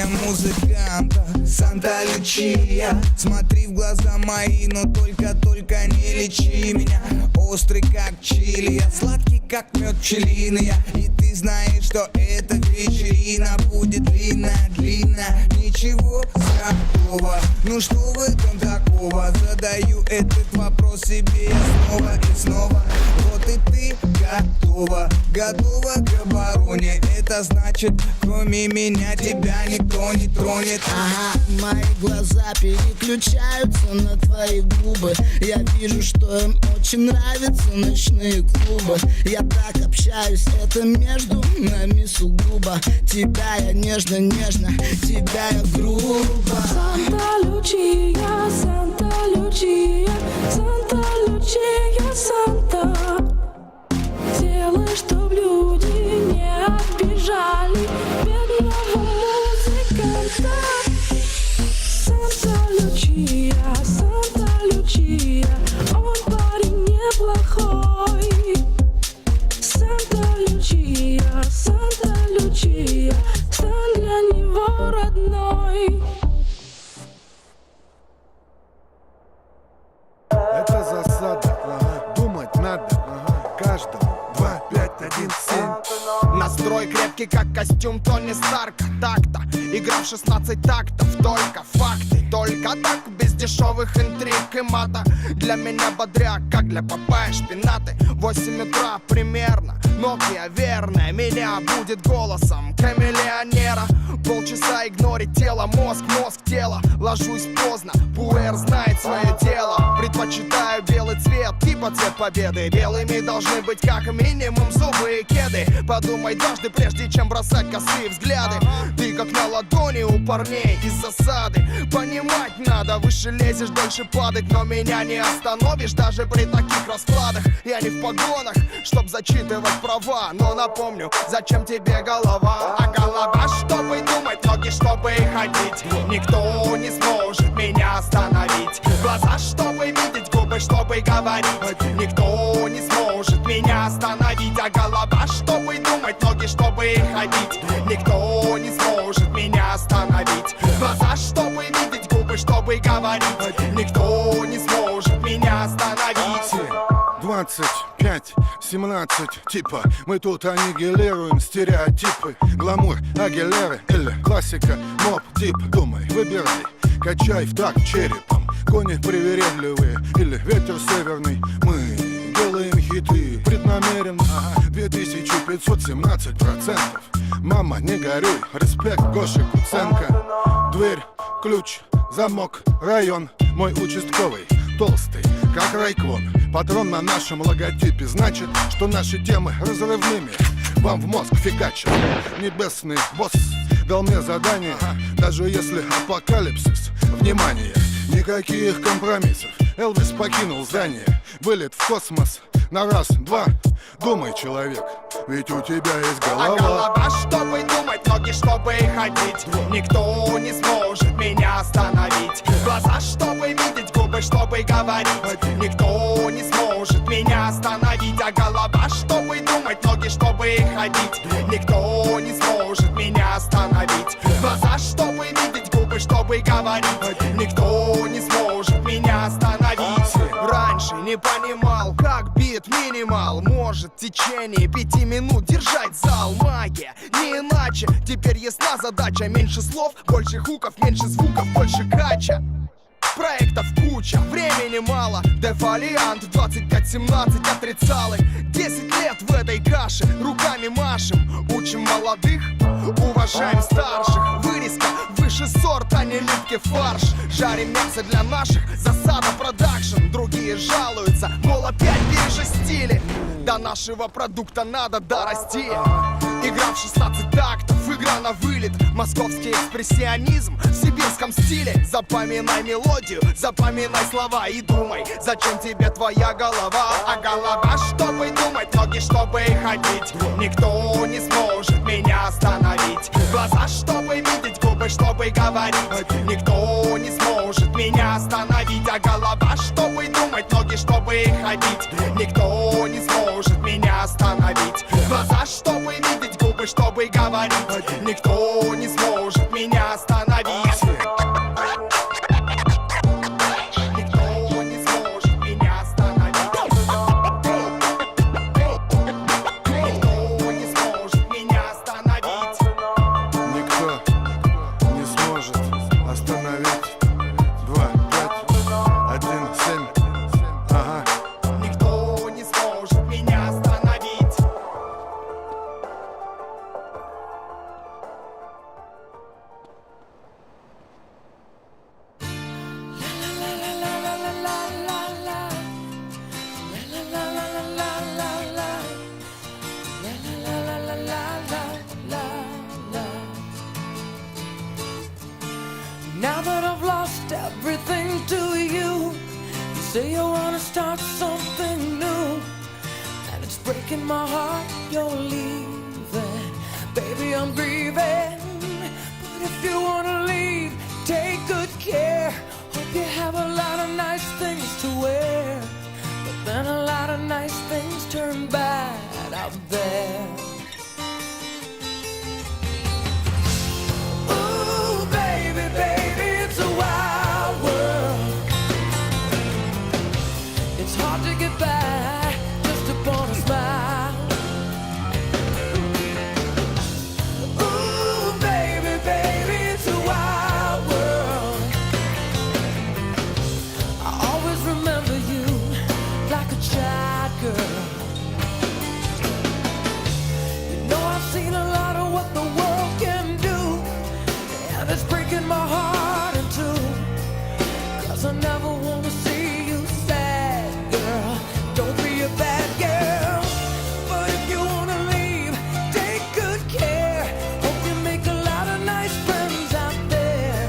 для музыканта Санта-Лючия. Смотри в глаза мои, но только не лечи меня. Острый как чили, я сладкий как мед пчелиный. И ты знаешь, что эта вечерина будет длинная. Ничего такого, ну что в этом такого? Задаю этот вопрос себе я снова и снова. Вот и ты готова к обороне. Это значит, кроме меня тебя никто не тронет. Ага, мои глаза переключаются на твои губы. Я вижу, что им очень нравятся ночные клубы. Я так общаюсь, это между нами сугубо. Тебя я нежно, тебя я грубо. Санта-Лючия, Санта-Лючия, Санта-Лючия, Санта. Делай, чтоб люди не обижали бедного музыканта. Санта-Лючия, Санта-Лючия, он парень неплохой. Санта-Лючия, Санта-Лючия, стань для него родной. Это засада, думать надо, каждому 2, 5, 1, 7. Настрой крепкий, как костюм Тони Старка. Так-то, игра в 16 тактов. Только факты, только так, без дешевых интриг и мата. Для меня бодряк, как для Папайи шпинаты. 8 утра примерно, Nokia верная меня будет голосом камелеонера. Полчаса игнорить тело, мозг, тело. Ложусь поздно, пуэр знает свое дело. Предпочитаю белый цвет, типа цвет победы. Белыми должны быть как минимум зубы и кеды. Подумай дважды, прежде чем бросать косые взгляды. Ты как на ладони у парней из засады. Понимать надо, выше лезешь, дольше падать. Но меня не остановишь даже при таких раскладах. Я не в погонах, чтоб зачитывать права. Но напомню, зачем тебе голова? А голова, чтобы думать, ноги, чтобы ходить. Никто не сможет меня остановить. Глаза, чтобы видеть, губы, чтобы говорить. Никто не сможет меня остановить. А голова, чтобы думать, ноги, чтобы ходить. Никто не сможет меня остановить. Глаза, чтобы видеть, губы, чтобы говорить. Никто не сможет меня остановить. 25, 17, типа мы тут аннигилируем стереотипы. Гламур, Агилеры или классика, моп, дип. Думай, выбирай, качай в такт черепом. Кони привередливые или ветер северный. Мы делаем хиты преднамеренно. 2517%. Мама, не горюй, респект Гоши Куценко. Дверь, ключ, замок, район. Мой участковый, толстый, как райкон. Патрон на нашем логотипе значит, что наши темы разрывными вам в мозг фигачат. Небесный босс дал мне задание, даже если апокалипсис. Внимание, никаких компромиссов. Элвис покинул здание, вылет в космос на раз, два. Думай, человек, ведь у тебя есть голова. А голова, чтобы думать, ноги, чтобы ходить. Никто не сможет меня остановить. Глаза, чтобы видеть, губы, чтобы говорить. Никто не сможет меня остановить. А голова, чтобы думать, ноги, чтобы ходить. Никто не сможет меня остановить. Глаза, чтобы видеть, губы, чтобы говорить. Никто не сможет меня остановить. Раньше не понимал, как бит минимал может в течение 5 минут держать зал. Магия, не иначе. Теперь ясна задача. Меньше слов, больше хуков, меньше звуков, больше кача. Проектов куча, времени мало. Дефолиант 25-17 отрицалых. 10 лет в этой каше, руками машем. Учим молодых, уважаем старших. Вырезка выше сорт, а не липкий фарш. Жарим мясо для наших, засада продакшн. Другие жалуются, мол, опять пережестили. До нашего продукта надо дорасти. Игра в 16 тактов, игра на вылет. Московский экспрессионизм в сибирском стиле. Запоминай мелодию, запоминай слова и думай, зачем тебе твоя голова. А голова, чтобы думать, ноги, чтобы ходить. Никто не сможет меня остановить. Глаза, чтобы видеть, губы, чтобы говорить. Никто не сможет меня остановить. А голова, чтобы думать, ноги, чтобы ходить. Никто не сможет меня остановить. Глаза, чтобы видеть, губы, чтобы говорить. Никто не сможет меня остановить. say you wanna start something new, and it's breaking my heart you're leaving. Baby, I'm grieving, but if you wanna leave, take good care. Hope you have a lot of nice things to wear, but then a lot of nice things turn bad out there. Ooh, baby, baby, it's a wild world. It's hard to get by just upon a smile. Ooh, baby, baby, it's a wild world. I always remember you like a child girl. You know I've seen a lot of what the world can do, and it's breaking my heart in two, 'cause I never wanna see you sad, girl. Don't be a bad girl. But if you wanna leave, take good care. Hope you make a lot of nice friends out there.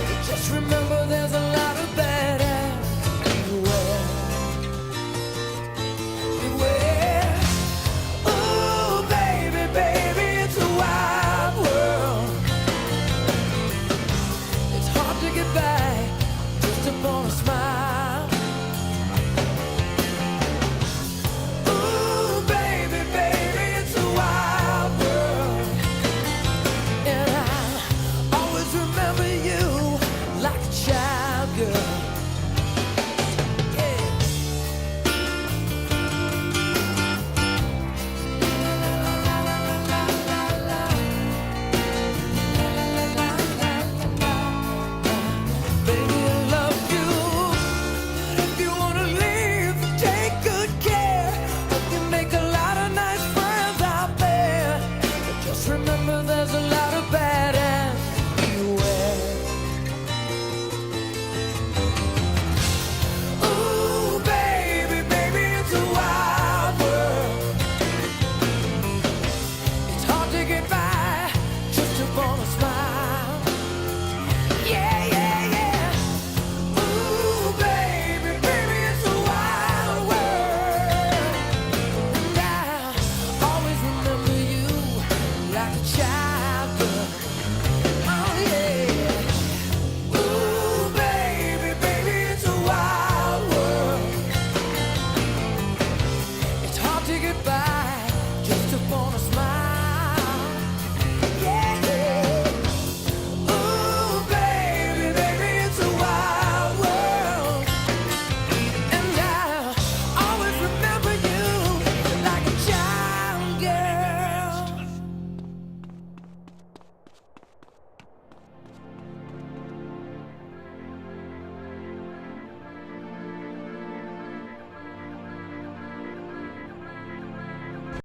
But just remember there's a lot of bad ass everywhere. Beware. Ooh, baby, baby, it's a wild world. It's hard to get by just upon a smile. Ooh, baby, baby, it's a wild world. And I always remember you like a child girl. Yeah. Baby, I love you, but if you wanna leave, take good care. Hope you make a lot of nice friends out there, but just remember there's a lot of bad ass everywhere. Ooh, baby, baby, it's a wild world. It's hard to get by just upon a smile. Yeah, yeah, yeah. Ooh, baby, baby, it's a wild world. And I always remember you like a child girl.